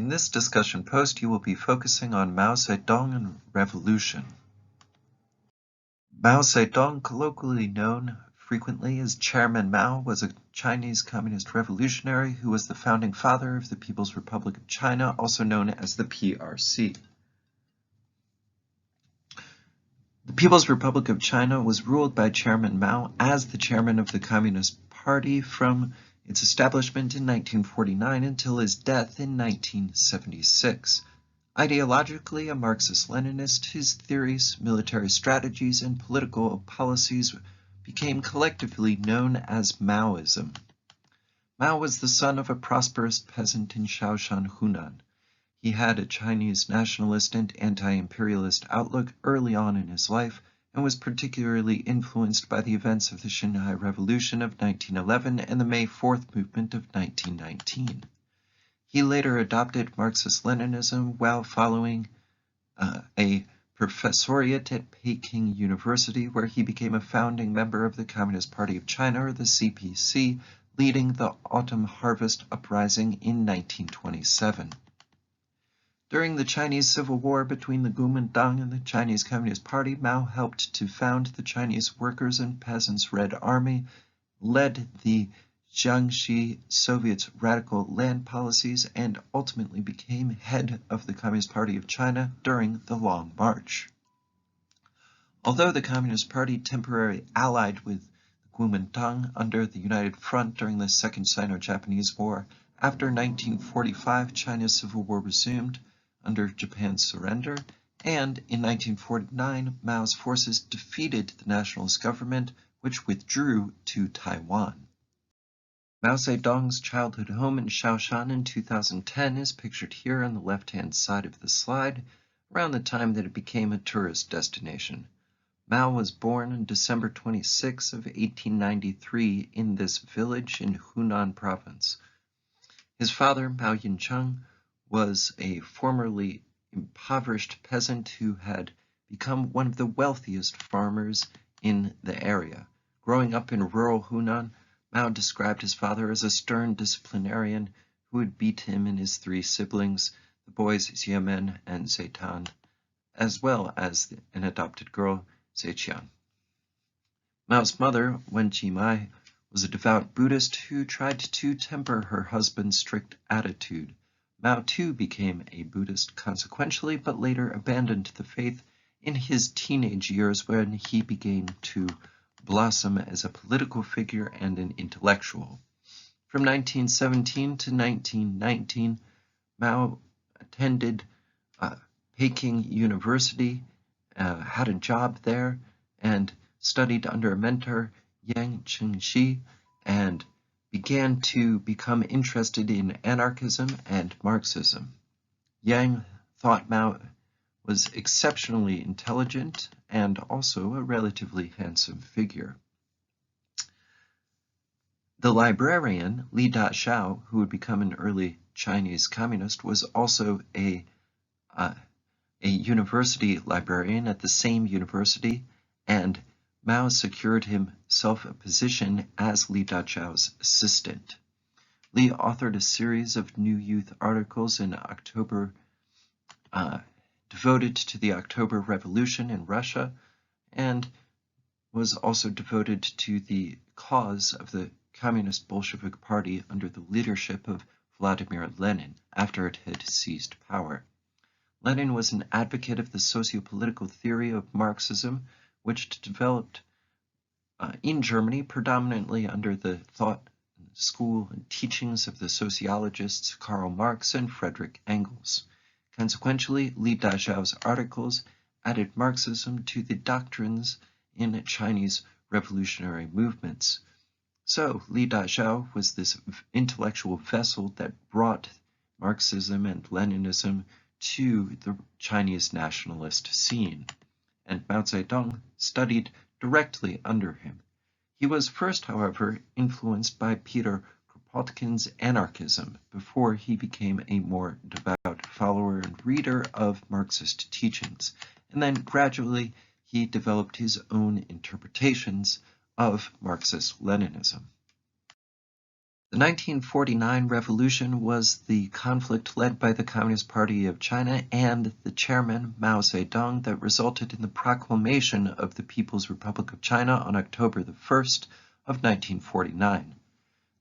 In this discussion post, you will be focusing on Mao Zedong and revolution. Mao Zedong, colloquially known frequently as Chairman Mao, was a Chinese communist revolutionary who was the founding father of the People's Republic of China, also known as the PRC. The People's Republic of China was ruled by Chairman Mao as the chairman of the Communist Party from its establishment in 1949 until his death in 1976. Ideologically a Marxist-Leninist, his theories, military strategies, and political policies became collectively known as Maoism. Mao was the son of a prosperous peasant in Shaoshan, Hunan. He had a Chinese nationalist and anti-imperialist outlook early on in his life and was particularly influenced by the events of the Shanghai Revolution of 1911 and the May 4th movement of 1919. He later adopted Marxist-Leninism while following a professoriate at Peking University, where he became a founding member of the Communist Party of China, or the CPC, leading the Autumn Harvest Uprising in 1927. During the Chinese Civil War between the Kuomintang and the Chinese Communist Party, Mao helped to found the Chinese Workers' and Peasants' Red Army, led the Jiangxi Soviet's radical land policies, and ultimately became head of the Communist Party of China during the Long March. Although the Communist Party temporarily allied with the Kuomintang under the United Front during the Second Sino-Japanese War, after 1945 China's Civil War resumed under Japan's surrender, and in 1949 Mao's forces defeated the nationalist government, which withdrew to Taiwan. Mao Zedong's childhood home in Shaoshan in 2010 is pictured here on the left-hand side of the slide, around the time that it became a tourist destination. Mao was born on December 26 of 1893 in this village in Hunan province. His father, Mao&1949Revolution, was a formerly impoverished peasant who had become one of the wealthiest farmers in the area. Growing up in rural Hunan, Mao described his father as a stern disciplinarian who would beat him and his three siblings, the boys Xiamen and Zeitan, as well as an adopted girl, Zeiqian. Mao's mother, Wen Jimai, was a devout Buddhist who tried to temper her husband's strict attitude. Mao too became a Buddhist consequentially, but later abandoned the faith in his teenage years when he began to blossom as a political figure and an intellectual. From 1917 to 1919, Mao attended Peking University, had a job there, and studied under a mentor, Yang Chengxi, and began to become interested in anarchism and Marxism. Yang thought Mao was exceptionally intelligent and also a relatively handsome figure. The librarian, Li Daxiao, who would become an early Chinese communist, was also a university librarian at the same university, and Mao secured himself a position as Li Daxiao's assistant. Li authored a series of New Youth articles in October devoted to the October Revolution in Russia, and was also devoted to the cause of the Communist Bolshevik Party under the leadership of Vladimir Lenin after it had seized power. Lenin was an advocate of the socio-political theory of Marxism, which developed in Germany predominantly under the thought, school, and teachings of the sociologists Karl Marx and Friedrich Engels. Consequently, Li Daxiao's articles added Marxism to the doctrines in Chinese revolutionary movements. So, Li Daxiao was this intellectual vessel that brought Marxism and Leninism to the Chinese nationalist scene, and Mao Zedong studied directly under him. He was first, however, influenced by Peter Kropotkin's anarchism before he became a more devout follower and reader of Marxist teachings, and then gradually he developed his own interpretations of Marxist-Leninism. The 1949 revolution was the conflict led by the Communist Party of China and the chairman Mao Zedong that resulted in the proclamation of the People's Republic of China on October the 1st of 1949.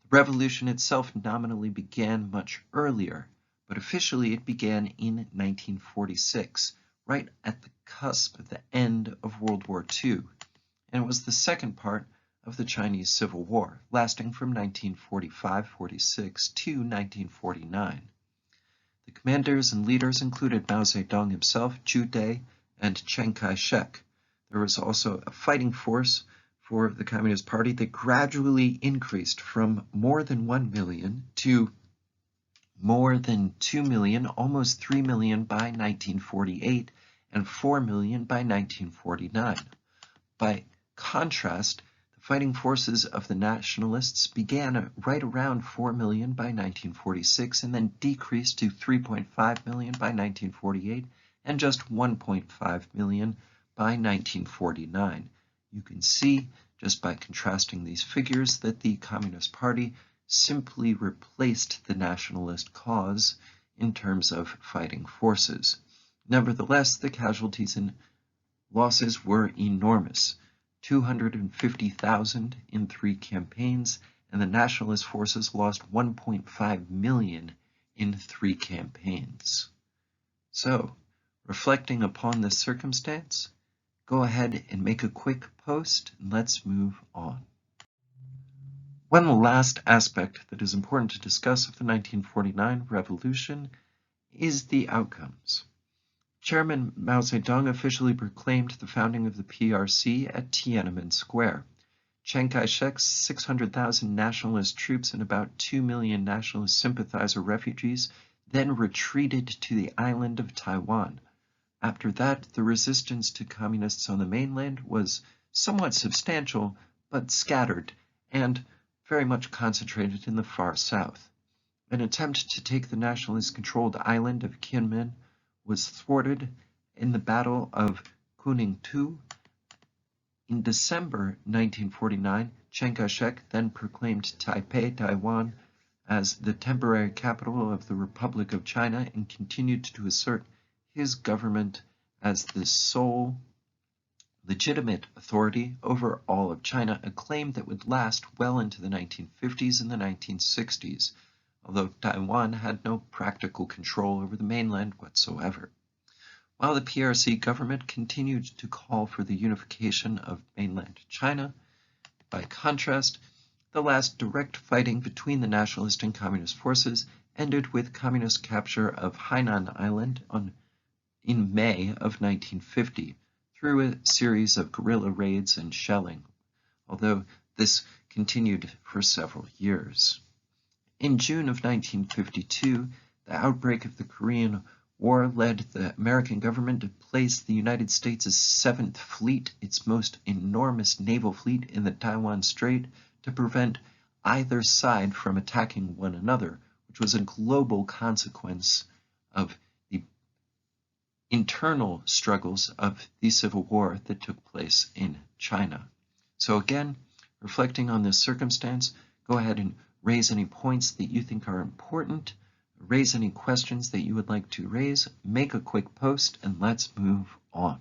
The revolution itself nominally began much earlier, but officially it began in 1946, right at the cusp of the end of World War II, and it was the second part of the Chinese Civil War, lasting from 1945-46 to 1949. The commanders and leaders included Mao Zedong himself, Chu Dai, and Chiang Kai-shek. There was also a fighting force for the Communist Party that gradually increased from more than 1 million to more than 2 million, almost 3 million by 1948, and 4 million by 1949. By contrast, the fighting forces of the nationalists began right around 4 million by 1946 and then decreased to 3.5 million by 1948 and just 1.5 million by 1949. You can see, just by contrasting these figures, that the Communist Party simply replaced the nationalist cause in terms of fighting forces. Nevertheless, the casualties and losses were enormous. 250,000 in 3 campaigns, and the nationalist forces lost 1.5 million in 3 campaigns. So, reflecting upon this circumstance, go ahead and make a quick post, and let's move on. One last aspect that is important to discuss of the 1949 revolution is the outcomes. Chairman Mao Zedong officially proclaimed the founding of the PRC at Tiananmen Square. Chiang Kai-shek's 600,000 nationalist troops and about 2 million nationalist sympathizer refugees then retreated to the island of Taiwan. After that, the resistance to communists on the mainland was somewhat substantial, but scattered and very much concentrated in the far south. An attempt to take the nationalist-controlled island of Kinmen was thwarted in the Battle of Kuningtu. In December 1949, Chiang Kai-shek then proclaimed Taipei, Taiwan, as the temporary capital of the Republic of China and continued to assert his government as the sole legitimate authority over all of China, a claim that would last well into the 1950s and the 1960s, although Taiwan had no practical control over the mainland whatsoever. While the PRC government continued to call for the unification of mainland China, by contrast, the last direct fighting between the nationalist and communist forces ended with communist capture of Hainan Island in May of 1950 through a series of guerrilla raids and shelling, although this continued for several years. In June of 1952, the outbreak of the Korean War led the American government to place the United States' 7th Fleet, its most enormous naval fleet, in the Taiwan Strait to prevent either side from attacking one another, which was a global consequence of the internal struggles of the Civil War that took place in China. So again, reflecting on this circumstance, go ahead and raise any points that you think are important, raise any questions that you would like to raise, make a quick post, and let's move on.